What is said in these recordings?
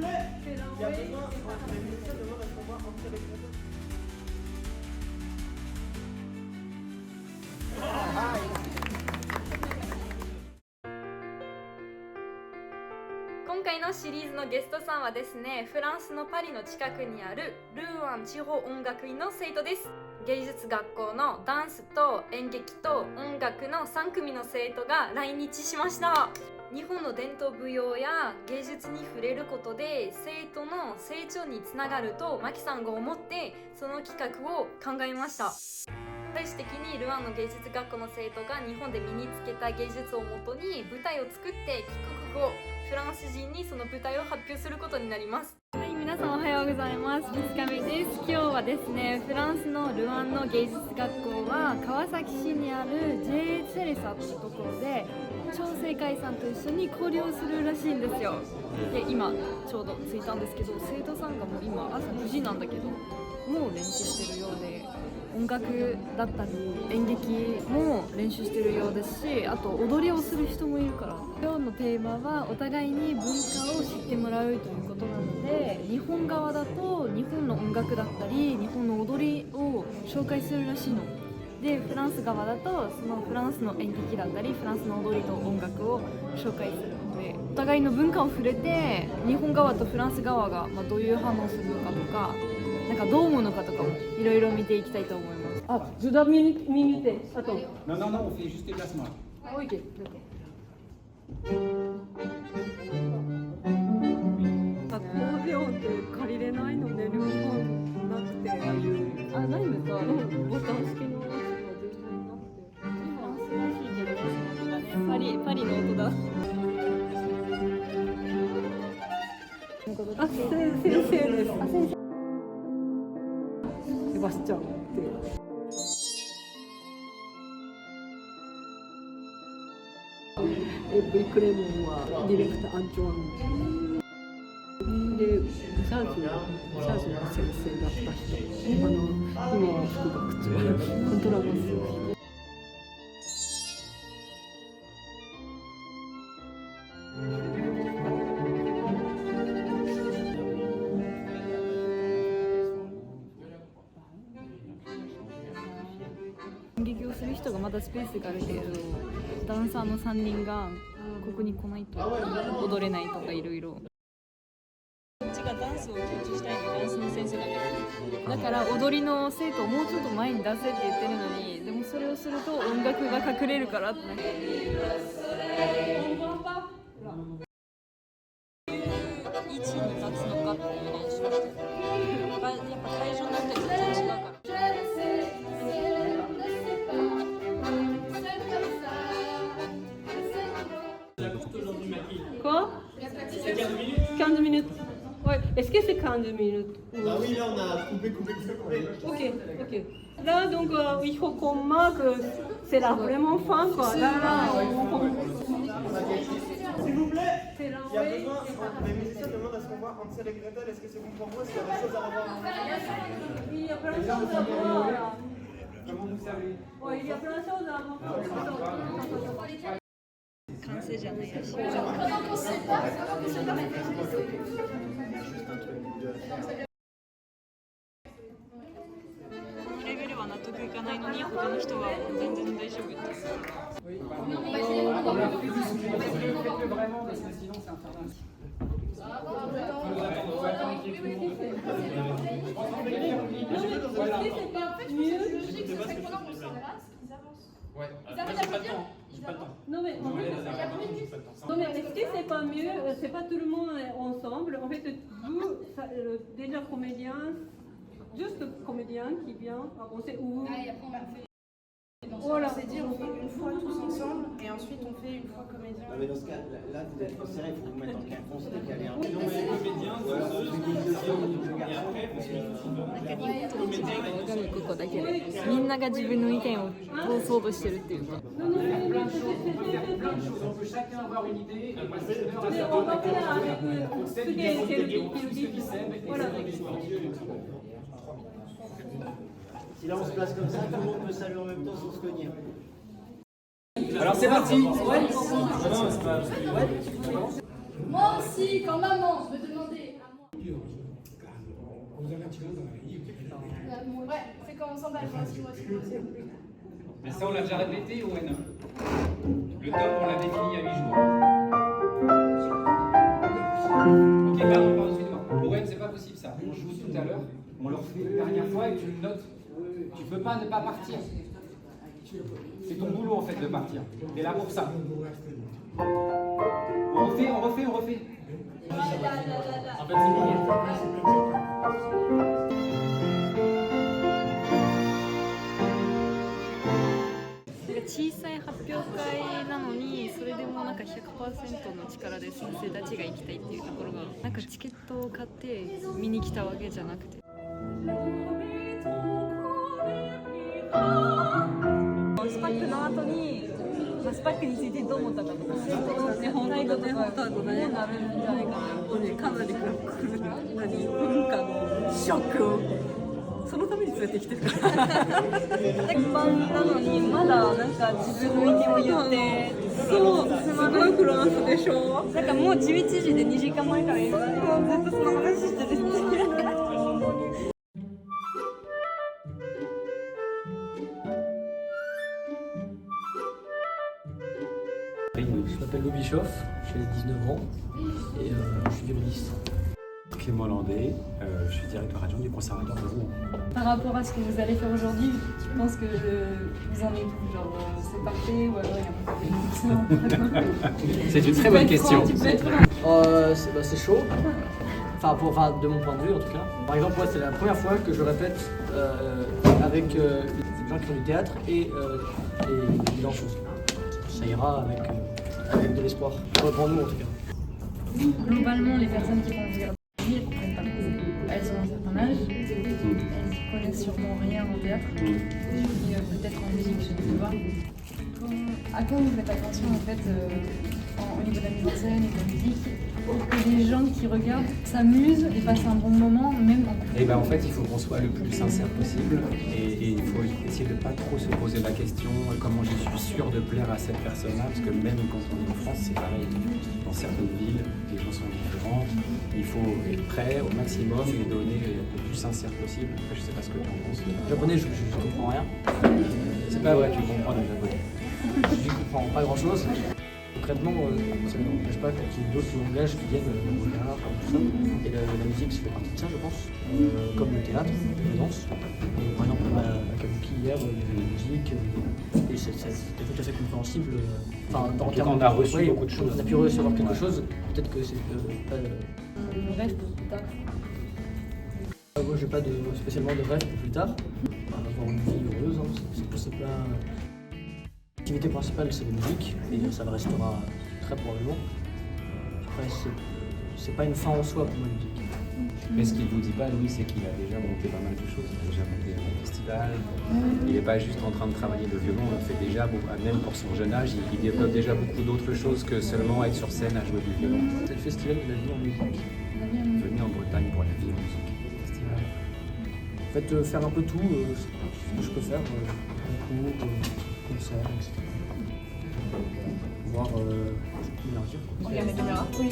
plaît, il y a besoin, les musiciens demandent à ce qu'on voit en sélecteur. 今回のシリーズのゲストさんはですね、フランスのパリの近くにあるルーアン地方音楽院の生徒です。芸術学校のダンスと演劇と音楽の3組の生徒が来日しました。日本の伝統舞踊や芸術に触れることで生徒の成長につながるとマキさんが思って、その企画を考えました。最終的にルアンの芸術学校の生徒が日本で身につけた芸術をもとに舞台を作って帰国後フランス人にその舞台を発表することになります。はい、皆さんおはようございます。2日目です。今日はですね、フランスのルアンの芸術学校は川崎市にある J セレサっていうところで調整会さんと一緒に交流をするらしいんですよ。で、今ちょうど着いたんですけど、生徒さんがもう今朝9時なんだけどもう練習してるようで、音楽だったり演劇も練習してるようですし、あと踊りをする人もいるから、今日のテーマはお互いに文化を知ってもらうということなので、日本側だと日本の音楽だったり日本の踊りを紹介するらしいので、フランス側だとそのフランスの演劇だったりフランスの踊りと音楽を紹介するので、お互いの文化を触れて日本側とフランス側がどういう反応するのかとか、なんかどう思うのかとかもいろいろ見ていきたいと思います。Ah, je dois minuter. Attends. Non, non, non, on fait juste les placements. Ah, ok, d'accord. アコーディオンって借りれないのね、日本なくて。あ、ないんですか？ボタン式のやつが全然なくて。フランスらしいけどね、その音がね、パリの音だ。あ、先生です。あ、先生。セバスチャンって。V クレモンはディレクターアンチョワンで、ジャージの先生だった人、今は副学長、コントラバス。演劇をする人がまだスペースがあるけど、ダンサーの3人がここに来ないと踊れないとかいろいろ。こっちがダンスを強調したいの、ダンスの先生だけど、だから踊りの生徒をもうちょっと前に出せって言ってるのに、でもそれをすると音楽が隠れるからってなって、位置に立つのかっていう練習をしてる。やっぱ会場によって全然違うから。Quoi? 15 minutes. Ouais. Est-ce que c'est 15 minutes? Ah oui, là on a coupé. Ok, ok. Là, donc, il faut qu'on marque, c'est là vraiment fin, quoi. Là, S'il vous plaît, il y a besoin, les musiciens demandent à ce qu'on voit en sélecteur. Est-ce que c'est bon pour vous? Est-ce qu'il y a des choses à revoir? il y a plein de choses à voir. Comment vous savez? Ouais, il y a plein de choses à voir. 完成じゃないらしい。レベルは納得いかないのに他の人は全然大丈夫って。Vraiment, parce que sinon c'est infernal. Ouais, j'ai pas le temps. Non mais est-ce que c'est pas mieux, c'est pas tout le monde ensemble. En fait, vous, déjà comédien, juste comédien qui vient, on sait où. Voilà, c'est dire on fait une fois tous ensemble et ensuite on fait une fois comédien. Mais dans ce cas, là vous êtes serré, il faut vous mettre en quinconce décalé. Non, mais comédien, et après, on se met tous ensemble. なんか日本との違いが分かるここだけで、みんなが自分の意見を通そうとしてるっていうか。On peut faire plein de choses, on peut chacun avoir une idée, et moi je vais Mais on va faire avec c'est ce du qui est voilà. Si là on se place comme ça, tout le monde peut saluer en même temps sans se cogner. Alors c'est parti. Moi aussi, quand maman, je me demandais Ouais, c'est comme on s'emballe, moi aussi. Mais ça, on l'a déjà répété, Owen. Le top, on l'a défini à 8 jours. Ok, pardon, excuse-moi. Owen, c'est pas possible ça. On joue tout à l'heure, on le refait une dernière fois et tu le notes. Tu peux pas ne pas partir. C'est ton boulot en fait de partir. T'es là pour ça. On refait. En fait, c'est bon. 小さい発表会なのにそれでもなんか 100% の力で先生たちが行きたいっていうところがなんかチケットを買って見に来たわけじゃなくてスパックの後にスパックについてどう思ったかとか最後ね本当はどうなるんじゃないかなかなり来る文化のショックをそのために連れてきてるから本番なのにまだなんか自分の意見を言ってそうすごいフランスでしょなんかもう11時で2時間前からいるずっとその話してるJe m'appelle Louis Bischoff, j'ai 19 ans et je suis violoniste. Clément Landais, je suis directeur adjoint du conservatoire de Rouen. Par rapport à ce que vous allez faire aujourd'hui, tu penses que vous en êtes où? Genre c'est parfait ou alors il y a un peu C'est une très bonne question. C'est chaud, enfin, de mon point de vue en tout cas. Par exemple, moi, c'est la première fois que je répète avec des gens qui font du théâtre et des danseuses. Ça ira avec de l'espoir, pour nous en tout cas. Globalement, les personnes qui vont regarder, elles comprennent pas. Elles ont un certain âge, elles connaissent sûrement rien en théâtre, et peut-être en musique, je ne sais pas. À quoi vous faites attention en fait au niveau de la mise en scène et de la musique pour que les gens qui regardent s'amusent et passent un bon moment, même en Et ben en fait, il faut qu'on soit le plus sincère possible et il faut essayer de pas trop se poser la question comment je suis sûr de plaire à cette personne-là, parce que même quand on est en France, c'est pareil. Dans certaines villes, les gens sont différents. Il faut être prêt au maximum et donner le plus sincère possible. Après, je sais pas ce que tu en penses. Le japonais, je comprends rien. C'est pas vrai, tu comprends le japonais. Je comprends pas grand chose. Concrètement, ça ne m'empêche pas qu'il y ait d'autres langages qui viennent le regard, comme tout ça. Et la musique, ça fait partie de ça, je pense. Comme le théâtre, la danse. Et par exemple, à Kabuki, hier, il y avait la musique. Et c'était tout à fait compréhensible. Enfin, En tout cas, on a reçu beaucoup de choses. On a pu recevoir quelque chose. Peut-être que c'est pas. le rêve pour plus tard. Moi, j'ai pas spécialement de rêve pour plus tard. Avoir une vie heureuse, hein, c'est pas. L'activité principale, c'est la musique, et ça le restera très probablement. Après, c'est pas une fin en soi pour moi, la musique. Mais ce qu'il ne vous dit pas, Louis, c'est qu'il a déjà monté pas mal de choses. Il a déjà monté un festival. Il n'est pas juste en train de travailler le violon, il fait déjà, même pour son jeune âge, il développe déjà beaucoup d'autres choses que seulement être sur scène à jouer du violon. C'est le festival de la vie en musique. Venu en Bretagne pour la vie en musique. Festival. En fait, faire un peu tout, ce que je peux faire, concours, concerts, etc. Voir élargir. Regarde la caméra. Oui.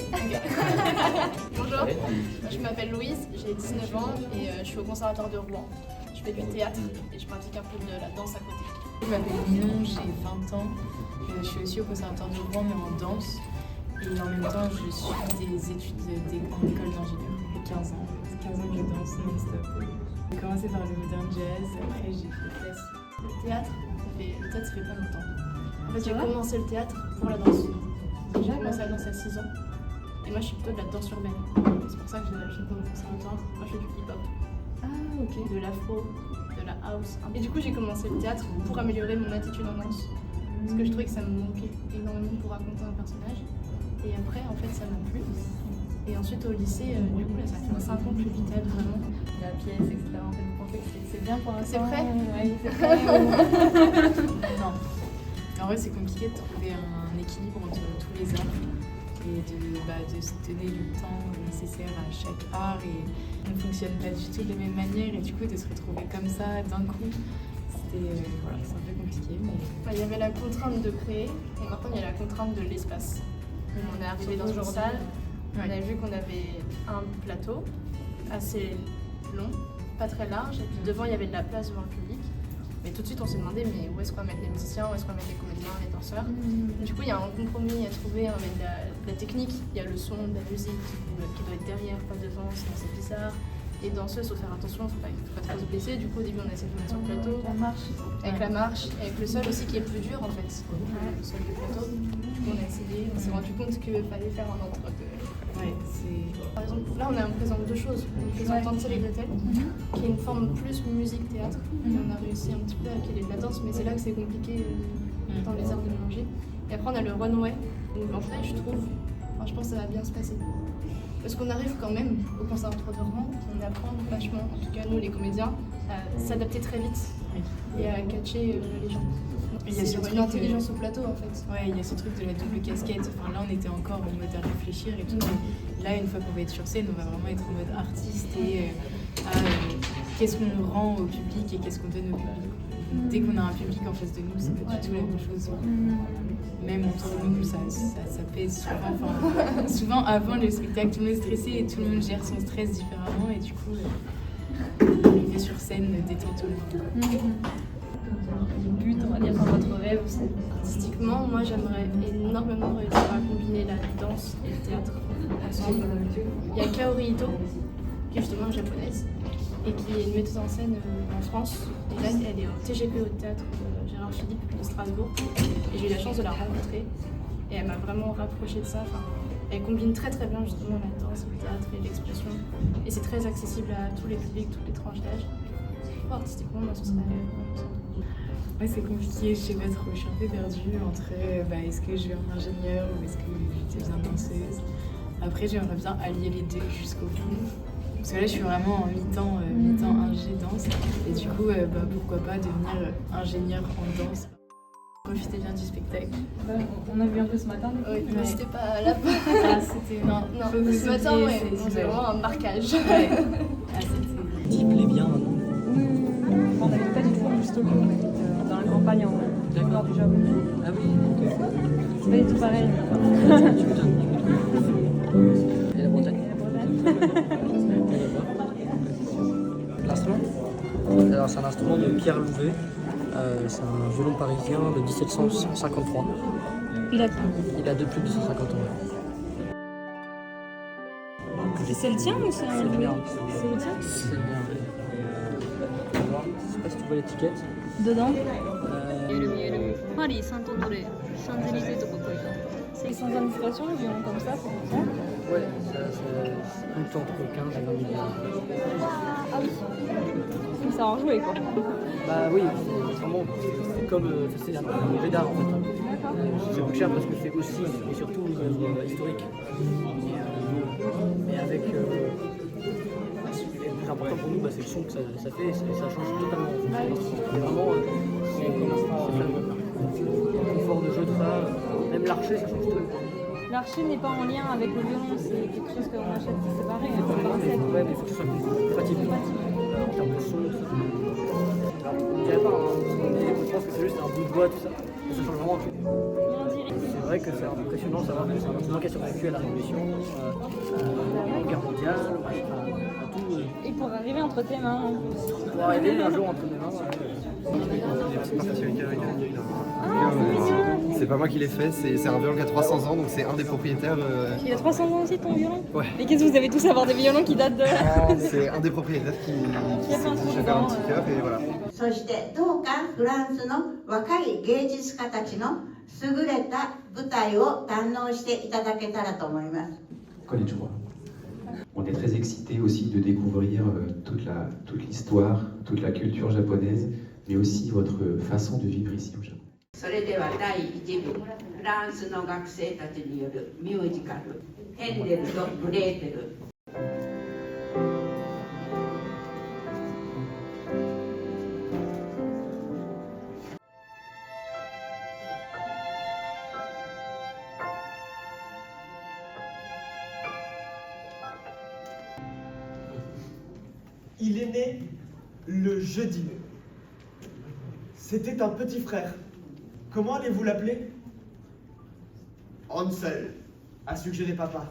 Bonjour, je m'appelle Louise, j'ai 19 ans et je suis au conservatoire de Rouen. Je fais du théâtre et je pratique un peu de la danse à côté. Je m'appelle Minon, j'ai 20 ans. Je suis aussi au conservatoire de Rouen mais en danse. Et en même temps, je suis des études en école d'ingénieur. J'ai 15 ans. 15 ans que je danse non-stop. J'ai commencé par le modern jazz, après j'ai fait classique. Le théâtre, ça fait pas longtemps. En fait, j'ai commencé le théâtre pour la danse. J'ai commencé la danse à 6 ans. Et moi, je suis plutôt de la danse urbaine. C'est pour ça que j'ai fait au conservatoire. Moi, je fais du hip-hop. Ah, ok. De l'afro, de la house. Et du coup, j'ai commencé le théâtre pour améliorer mon attitude en danse. Parce que je trouvais que ça me manquait énormément pour raconter un personnage. Et après, en fait, ça m'a plu. Et ensuite, au lycée, du coup, là, ça fait 5 ans que je fais du théâtre vraiment. La pièce, etc. En fait, vous pensez que c'est bien pour l'instant? C'est prêt? Oui, c'est prêt. Non. En vrai, c'est compliqué de trouver un équilibre entre tous les arts et de se donner le temps nécessaire à chaque art. Et on ne fonctionne pas du tout de la même manière. Et du coup, de se retrouver comme ça d'un coup, c'est un peu compliqué. Mais... Il y avait la contrainte de créer et maintenant il y a la contrainte de l'espace. On est arrivé dans une salle, on a vu qu'on avait un plateau assez long pas très large, et puis devant il y avait de la place devant le public. Mais tout de suite on s'est demandé mais où est-ce qu'on va mettre les musiciens, où est-ce qu'on va mettre les comédiens, les danseurs. Du coup il y a un compromis à trouver, on va mettre de la technique, il y a le son, de la musique qui doit être derrière, pas devant, sinon c'est bizarre. Les danseuses, il faut faire attention, il ne faut pas trop se blesser. Du coup, au début, on a essayé de mettre sur le plateau. Avec la marche, avec le sol aussi qui est plus dur en fait. Le sol du plateau. Du coup, on a essayé, on s'est rendu compte qu'il fallait faire un entre deux. Par exemple, là, on présente deux choses. On présente Hansel et Gretel, qui est une forme plus musique-théâtre. Et on a réussi un petit peu à caler de la danse, mais c'est là que c'est compliqué dans les arts de mélanger. Et après, on a le runway. Donc, en fait, je trouve, je pense que ça va bien se passer. Parce qu'on arrive quand même au conservatoire de Rouen, on apprend vachement, en tout cas nous les comédiens, à s'adapter très vite et à catcher les gens. C'est sur une intelligence au plateau en fait. Ouais, il y a ce truc de la double casquette. Enfin, là, on était encore en mode à réfléchir et tout. Là, une fois qu'on va être sur scène, on va vraiment être en mode artiste et qu'est-ce qu'on rend au public et qu'est-ce qu'on donne au public. Dès qu'on a un public en face de nous, c'est pas du tout la même chose. Même entre nous, ça pèse souvent. Enfin, souvent, avant le spectacle, tout le monde est stressé et tout le monde gère son stress différemment. Et du coup, arriver sur scène détend tout le monde. Le but, on va dire, dans votre rêve, c'est artistiquement, moi j'aimerais énormément réussir à combiner la danse et le théâtre ensemble. Il y a Kaori Ito, qui est justement japonaise, et qui est une metteuse en scène en France. Et là, elle est au TGP au théâtre Gérard Philippe de Strasbourg. Et j'ai eu la chance de la rencontrer. Et elle m'a vraiment rapproché de ça. Enfin, elle combine très très bien justement la danse, le théâtre et l'expression. Et c'est très accessible à tous les publics, toutes les tranches d'âge. Artistiquement, moi ce serait Ouais, c'est compliqué, je sais pas trop. Je suis un peu perdue entre est-ce que je vais en ingénieur ou est-ce que je deviens danseuse. Après, j'aimerais bien allier les deux jusqu'au bout. Parce que là, je suis vraiment en mi-temps ingé danse. Et du coup, pourquoi pas devenir ingénieur en danse. Profitez bien du spectacle. On a vu un peu ce matin. Oui, mais c'était pas là. C'était... Non, ce matin, c'est vraiment un marquage. Ouais. Le type plaît bien maintenant. On n'habite pas du tout juste au Tokyo, on habite dans la campagne au nord du Japon. Ah oui, ok. C'est pas du tout pareil. Tu m'étonnes. Et la Bretagne. L'instrument? Alors c'est un instrument de Pierre Louvet. C'est un violon parisien de 1753. Il a de plus de 250 ans. C'est le tien ou c'est un C'est le mien. C'est le tien C'est le mien. Je sais pas si tu vois l'étiquette. Dedans Paris, Saint-Honoré, Champs-Élysées, C'est sans indication, le violon comme ça, c'est ça Ouais, ça coûte entre 15 et 20 000 euros. Ah oui. Donc ça en jouer quoi. Bah oui, c'est vraiment comme c'est un objet d'art en fait. Ça coûte cher parce que c'est aussi et surtout une œuvre historique. Mais avec le plus important pour nous, c'est le son que ça fait, ça change totalement. C'est vraiment le confort de jeu de ça, même l'archer ça change tout. L'archer n'est pas en lien avec le violon, c'est quelque chose qu'on achète séparé. Ouais, mais il faut que ce soit compatible en termes de son. Alors, je dirais pas, je pense que c'est juste un bout de bois, tout ça. Mais ça change vraiment tout. C'est vrai que c'est impressionnant de savoir que c'est un instrument qui a survécu à la Révolution, à la guerre mondiale, à tout. Et pour arriver entre tes mains. Pour arriver un jour entre mes mains. C'est pas moi qui l'ai fait, c'est un violon qui a 300 ans, donc c'est un des propriétaires. Il a 300 ans aussi ton violon? Ouais. Mais qu'est-ce que vous avez tous à avoir des violons qui datent de... C'est un des propriétaires qui s'est fait un petit cœur et voilà. そしてどうかフランスの若い芸術家たちの優れた舞台を堪能していただけたらと思います。 Konnichiwa. On est très excités aussi de découvrir toute l'histoire, toute la culture japonaise, mais aussi votre façon de vivre ici au Japon. それでは第1部、フランスの学生たちによるミュージカル、ヘンデルとグレーテル。Il est né le jeudi. C'était un petit frère. Comment allez-vous l'appeler? Hansel, a suggéré papa.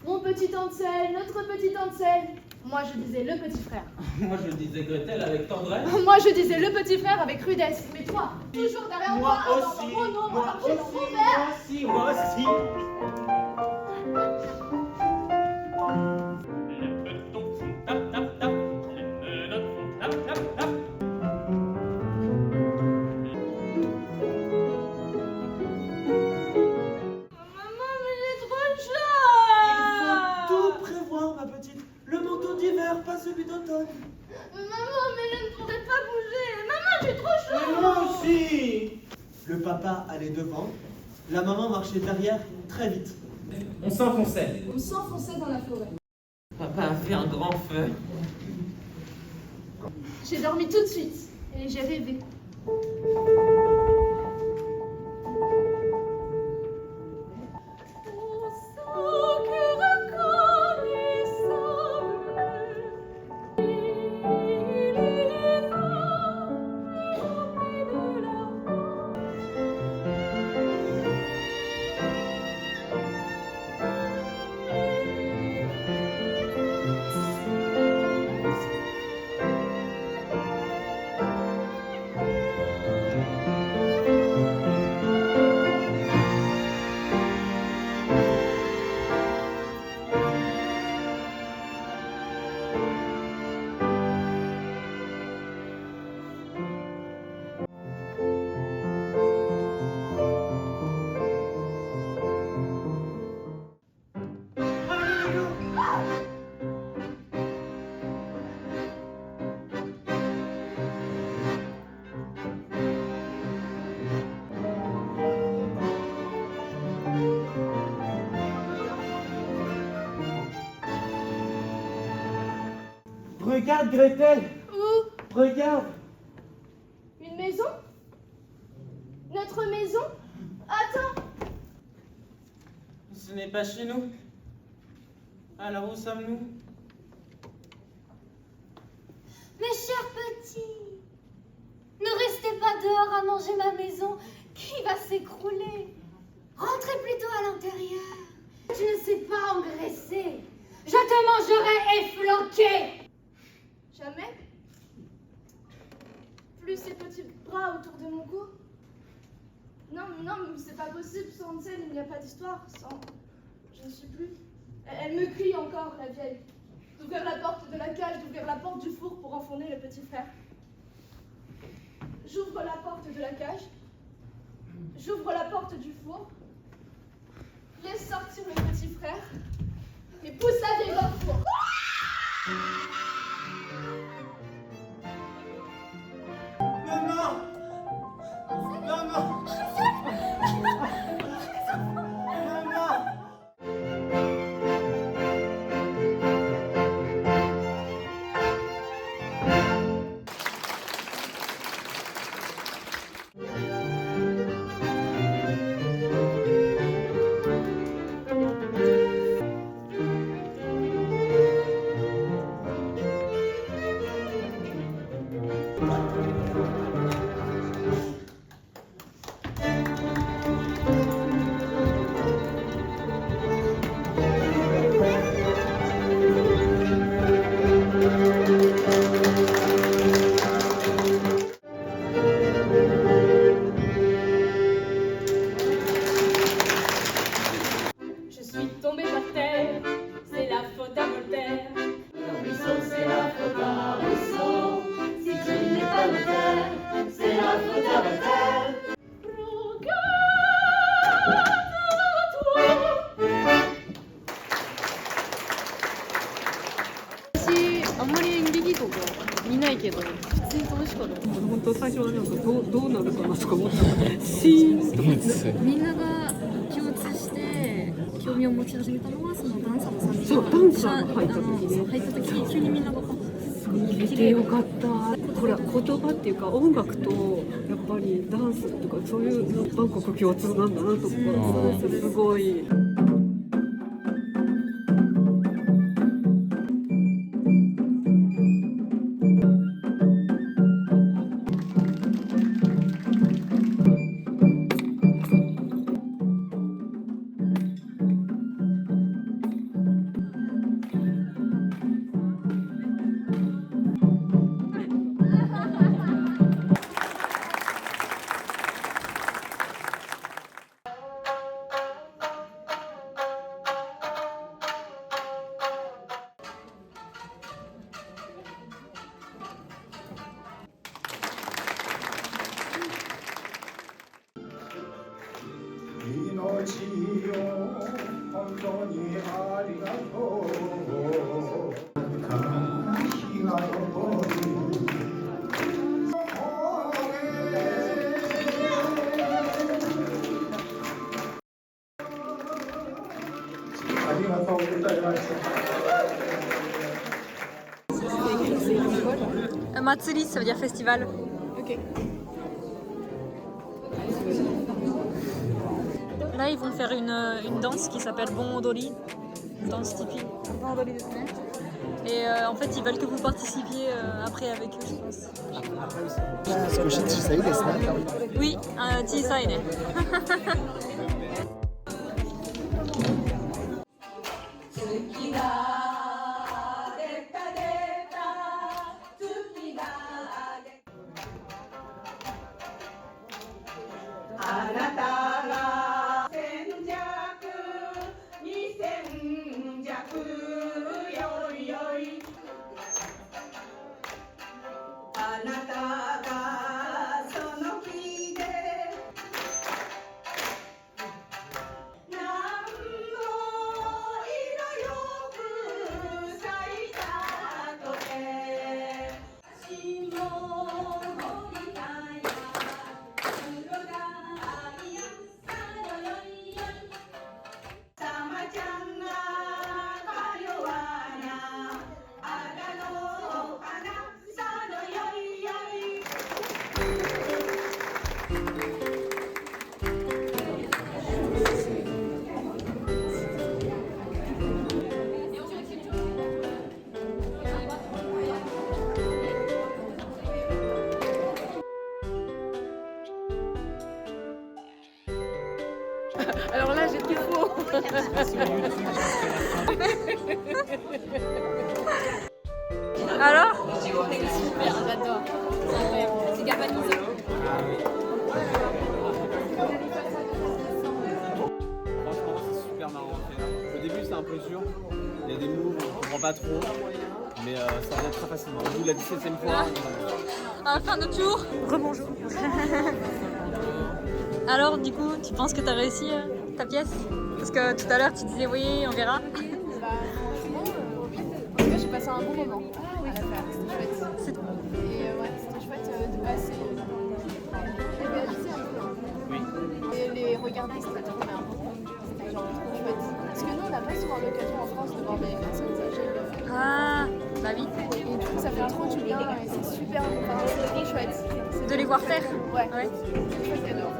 Mon petit Hansel, notre petit Hansel. Moi je disais le petit frère. Moi je disais Gretel avec tendresse. Moi je disais le petit frère avec rudesse. Mais toi, toujours derrière moi, aussi, dans mon nom, moi alors que j'ai dans mon verre. moi aussi. Le manteau d'hiver, pas celui d'automne. Maman, mais je ne pourrais pas bouger. Maman, j'ai trop chaud. Mais moi aussi. Le papa allait devant, la maman marchait derrière très vite. On s'enfonçait. On s'enfonçait dans la forêt. Papa a fait un grand feu. J'ai dormi tout de suite et j'ai rêvé. Regarde Gretel. Où? Regarde. Une maison? Notre maison? Attends. Ce n'est pas chez nous. Alors où sommes-nous? Mes chers petits, ne restez pas dehors à manger ma maison qui va s'écrouler. Rentrez plutôt à l'intérieur. Tu ne sais pas engraisser. Je te mangerai efflanqué. Jamais? Plus ces petits bras autour de mon cou? Non, c'est pas possible. Sans Hansel, il n'y a pas d'histoire. Sans... Je ne suis plus. Elle me crie encore, la vieille. D'ouvrir la porte de la cage, d'ouvrir la porte du four pour enfourner le petit frère. J'ouvre la porte de la cage. J'ouvre la porte du four. Laisse sortir le petit frère. Et pousse la vieille dans le four. Maman. Maman.みんなが共通して興味を持ち始めたのはそのダンサーの3人そうダンサーが入った時に急にみんなが見てよかった。ほら言葉っていうか音楽とやっぱりダンスとかそういう万国共通なんだなとかすごい。Matsuri, ça veut dire festival. Ok. Là, ils vont faire une danse qui s'appelle Bon Odori, danse typique. Bon Odori desu ne. Et en fait, ils veulent que vous participiez après avec eux, je pense. Oui, Chisai ne. Alors là, j'ai tout faux. Alors? Super, j'adore. C'est galvanisé. Franchement, c'est super marrant. Au début, c'est un peu dur. Il y a des moves, on comprend pas trop. Mais ça revient très facilement. Au bout de la 17e fois, À la fin de tour, rebonjour. Alors, du coup, tu penses que tu as réussi ta pièce? Parce que tout à l'heure, tu disais oui, on verra. Bah, franchement, en tout cas, j'ai passé un bon moment à la faire. C'était chouette. Et ouais, c'était chouette de passer. J'ai réalisé un peu. Oui. Et les regarder, c'était trop bien. C'était genre trop chouette. Parce que nous, on n'a pas souvent l'occasion en France de voir des personnes âgées. Ah, bah oui. Et du coup, ça fait trop du bien et c'est super. Enfin, c'est trop chouette. De les voir faire? Ouais. C'est chouette cadeau.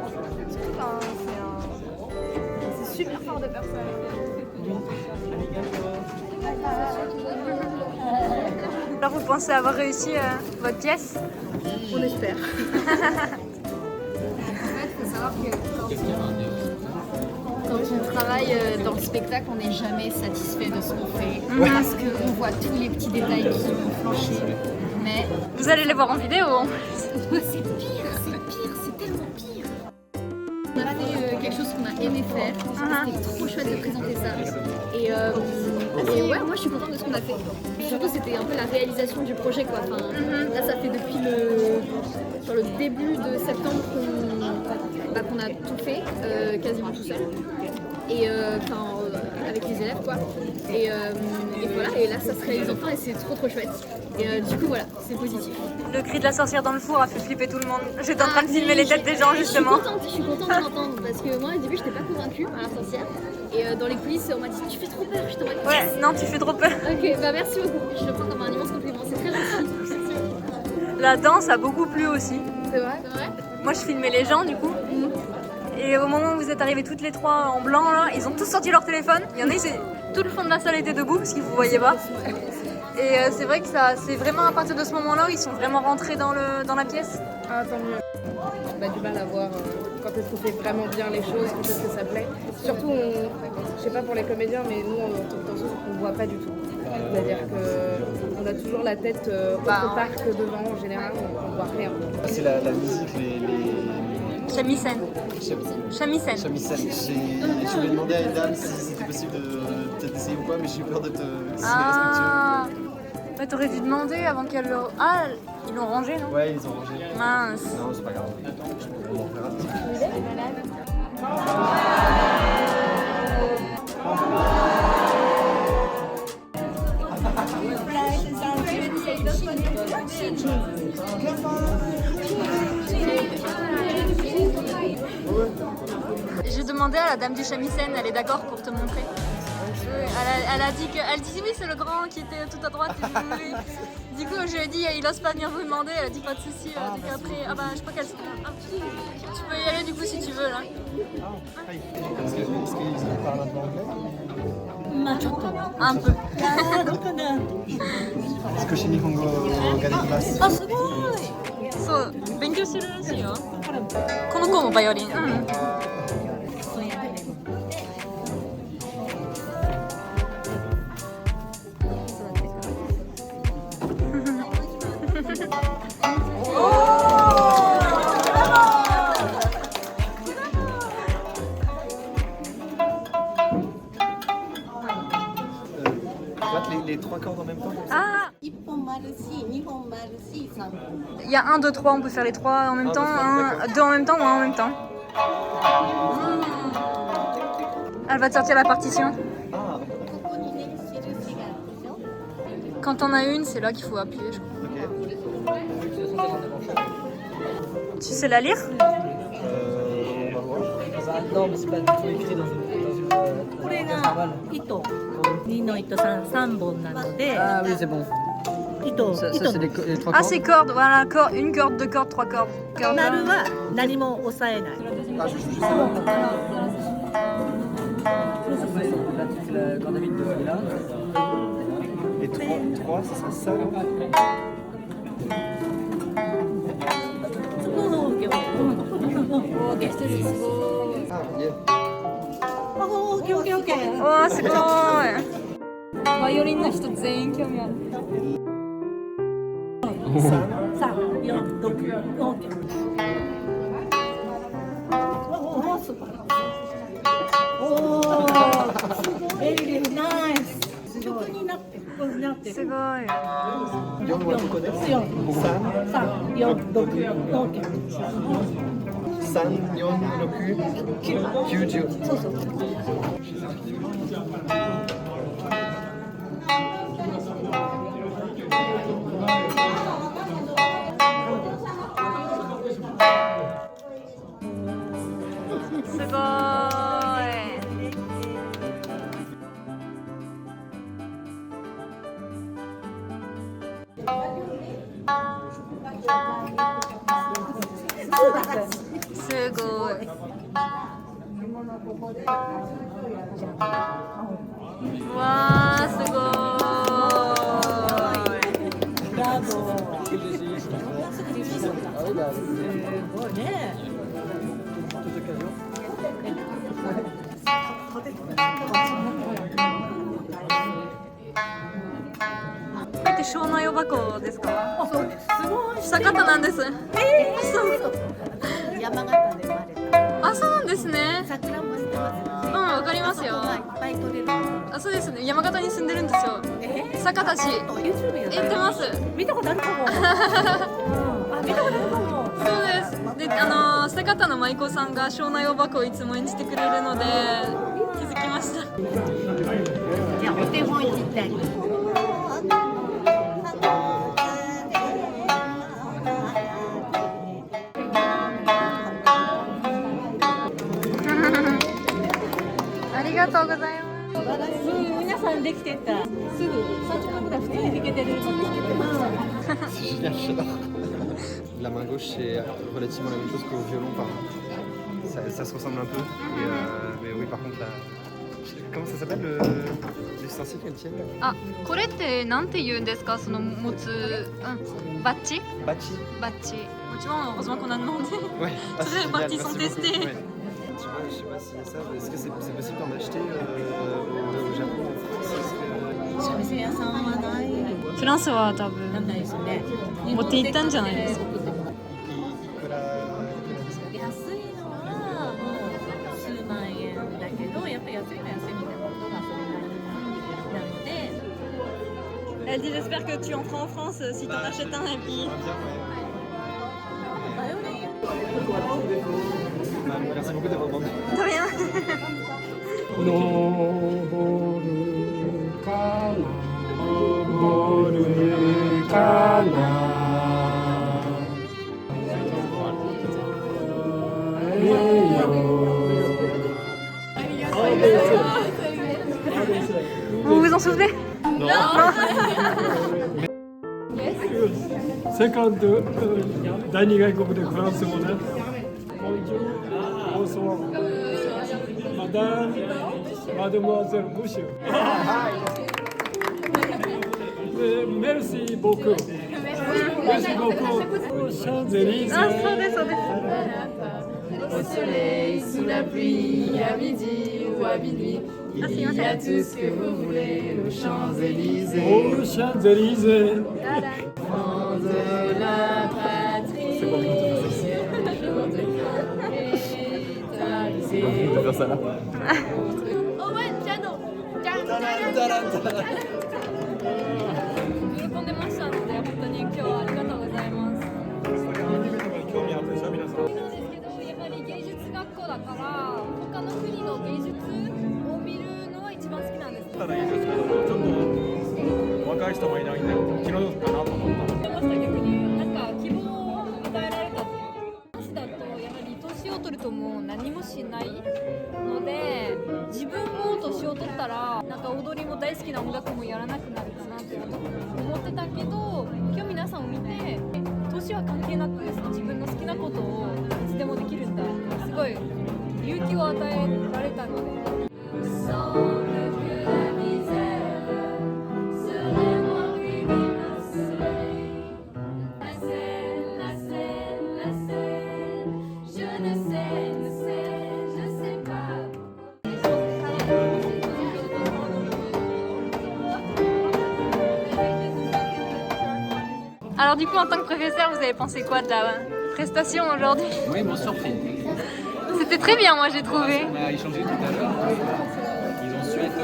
Surtout quand c'est super fort de faire ça. Alors, vous pensez avoir réussi votre pièce? On espère. Il faut savoir que quand on travaille dans le spectacle, on n'est jamais satisfait de ce qu'on fait parce qu'on voit tous les petits détails qui vont flancher. Mais vous allez les voir en vidéo. C'est pire, c'est tellement pire. On a fait quelque chose qu'on a aimé faire. C'était trop chouette de présenter ça. Et ouais, moi je suis contente de ce qu'on a fait. Et surtout, c'était un peu la réalisation du projet, quoi. Enfin, là, ça fait depuis le début de septembre qu'on a tout fait, quasiment tout seul. Et avec les élèves, quoi. Et voilà, et là, ça se réalise enfin et c'est trop chouette. Et du coup, voilà, c'est positif. Le cri de la sorcière dans le four a fait flipper tout le monde. J'étais en train de filmer les têtes des gens, justement. Je suis contente de l'entendre parce que moi, au début, je n'étais pas convaincue par la sorcière. Et dans les coulisses, on m'a dit tu fais trop peur. Je t'en Ouais, non, tu fais trop peur. Ok, bah merci beaucoup. Je le prends comme un immense compliment. C'est très gentil. La danse a beaucoup plu aussi. C'est vrai? Moi, je filmais les gens, du coup. Et au moment où vous êtes arrivés toutes les trois en blanc, là, ils ont tous sorti leur téléphone. Il y en a, tout le fond de la salle était debout parce qu'ils ne vous voyaient pas. Et c'est vrai que c'est vraiment à partir de ce moment-là où ils sont vraiment rentrés dans la pièce. Ah, tant mieux. On a du mal à voir quand est-ce qu'on fait vraiment bien les choses, quand est-ce que ça plaît. Surtout, je sais pas pour les comédiens, mais nous, en tant que danseuse, on ne voit pas du tout. C'est-à-dire qu'on a toujours la tête autre part que devant, en général, on ne voit rien. c'est la musique, les... Shamisen. Shamisen. Je voulais demander à Edam si c'était possible d'essayer ou pas, mais j'ai eu peur de te respectueux. Ah, bah, t'aurais dû demander avant qu'elle le... Ah, ils l'ont rangé, non? Ouais, ils ont rangé. Mince. Non, c'est pas grave. On en fera un petit peu. Il est malade. J'ai demandé à la dame du shamisen, elle est d'accord pour te montrer. Oui, elle a dit que, elle dit oui, c'est le grand qui était tout à droite. Et oui. Du coup, je lui ai dit, il ose pas venir vous demander. Elle a dit pas de souci. Donc après, ah bah je crois qu'elle. Ah, tu peux y aller du coup si tu veux là. Est-ce qu'il parle un peu anglais? Un peu. 少し日本語ができます。あ、すごい。そう、勉強してるらしいよ。この子もバイオリン。うん。Les 3 cordes en même temps. Ah. Il y a 1, 2, 3, on peut faire les 3 en même temps, 2 en même temps ou 1 en même temps. Elle va te sortir la partition. Quand on a une, c'est là qu'il faut appuyer, je crois. Tu sais la lire? Non, mais c'est pas du tout écrit dans une normale. Ah oui, c'est bon. Ça c'est les 3 cordes. Ah, c'est cordes, voilà, une corde, 2 cordes, 3 cordes. Corde. Ah, la corde à vide de là. Et 3, ça sera ça. Ah, yeah. わあ、すごい。バイオリンの人全員興味ある。すごい。4はどこです？3、4、6、9、10。そうそう。すごい。すごい。わあ、すごい。ブラボー。すごいね。これって庄内お箱ですか？あ、そうです。すごい。久方なんです。そう。山形で生まれた。あ、そうなんですね。桜もしてますよね。わかりますよ。いっぱい取れる。あ、そうですね。山形に住んでるんですよ。酒田市。行ってます。見たことあるかも。あ、見たことあるかも。そうです。で、酒田の舞妓さんが庄内お箱をいつも演じてくれるので気づきました。じゃあお手本行きたい。ありがとうございます。皆さんできてた。すぐ30分ぐらい普通に弾けてる。C'est génial, j'adore. La main gauche, c'est relativement la même chose qu'au violon. Ça se ressemble un peu. Mais oui, par contre, comment ça s'appelle le ustensile qu'elle tient? あ、これってなんて言うんですか？その持つ、バッジ？バッジ。バッジ。もちろん、heureusement qu'on a demandé. Toutes les parties sont testées. Tu vois, je sais pas si ça, est-ce que c'est possible d'en acheter au Japon ou en France? 三味線屋さんはない。フランスは多分ないですね。持って行ったんじゃないですか。安いのはもう数万円だけど、やっぱ安いのは安いみたいなことがそれなりなので。Elle dit j'espère que tu en prends en France si t'en achètes un et puis. Merci beaucoup d'avoir demandé. De rien. souvenez? Non. Second, 第二外国でフランス語ね。Bonjour, Madame, Mademoiselle Monsieur. Merci beaucoup. Merci beaucoup. Aux Champs-Élysées. Au soleil, sous la pluie, à midi ou à minuit, il y a tout ce que vous voulez aux Champs-Élysées. Aux Champs-Élysées. Enfants de la patrie, jour de militarisé. On peut faire ça là. Owen, piano. 喜んでましたので本当に今日はありがとうございます。興味あるでしょ皆さん。なんですけどやはり芸術学校だから他の国の芸術を見るのは一番好きなんです。たらいいですけど、ちょっと若い人もいないんで気の毒かなと思った。ました逆になんか希望を与えられたっていう。私だとやはり年を取るともう何もしないので自分も年を取ったらなんか踊りも大好きな音楽もやらなくなるかなって思ってたけど今日皆さんを見て年は関係なく自分の好きなことをいつでもできるんだすごい勇気を与えられたので。Alors du coup en tant que professeur vous avez pensé quoi de la prestation aujourd'hui? Oui, ils m'ont surpris. C'était très bien moi j'ai trouvé. On a échangé tout à l'heure. Ils ont su être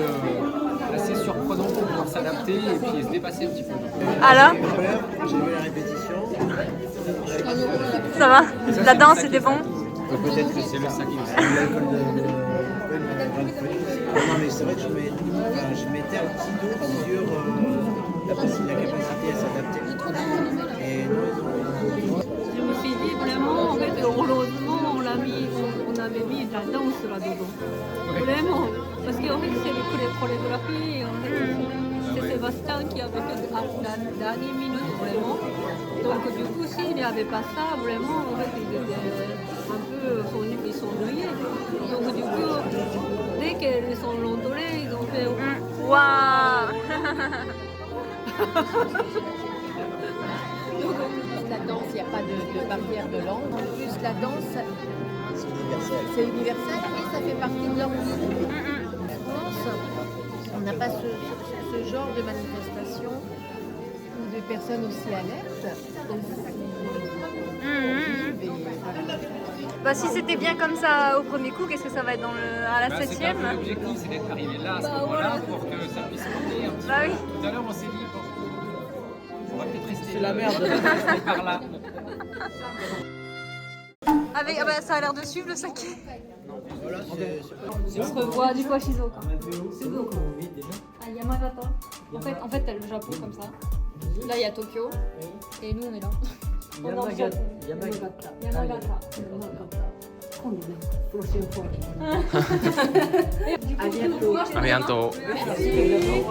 assez surprenants pour pouvoir s'adapter et puis se dépasser un petit peu. Alors? J'ai vu la répétition. Ça va? La danse c'était bon? Peut-être que c'est le sac. Non mais c'est vrai que je mettais un petit doute sur la capacité à s'adapter. Et Je me suis dit vraiment, en fait, heureusement, on avait mis de la danse là-dedans. Vraiment. Parce qu'en fait, c'est les chorégraphies. En fait, c'est Sébastien qui avait fait la dernière minute, vraiment. Donc, du coup, s'il n'y avait pas ça, vraiment, en fait, ils étaient un peu s'ennuyaient. Donc, du coup, dès qu'ils sont rentrés, ils ont fait. Waouh! La danse, il n'y a pas de barrière de langue. En plus, la danse, c'est universel et ça fait partie de leur vie. La danse, on n'a pas ce genre de manifestation ou de personnes aussi alertes. Bah si c'était bien comme ça au premier coup, qu'est-ce que ça va être à la 7e? L'objectif c'est d'être arrivé là à ce moment-là pour que ça puisse monter un petit peu. Oui. Tout à l'heure on s'est dit bon, on va peut-être rester. C'est la merde. Rester par là. Avec, ah bah, ça a l'air de suivre le saké. Voilà, On se revoit du coup à Shizuoka. À Yamagata. En fait, t'as le Japon comme ça. Là, il y a Tokyo. Et nous, on est là. Yamagata. Yamagata. Prochaine fois. À bientôt. À bientôt. Merci.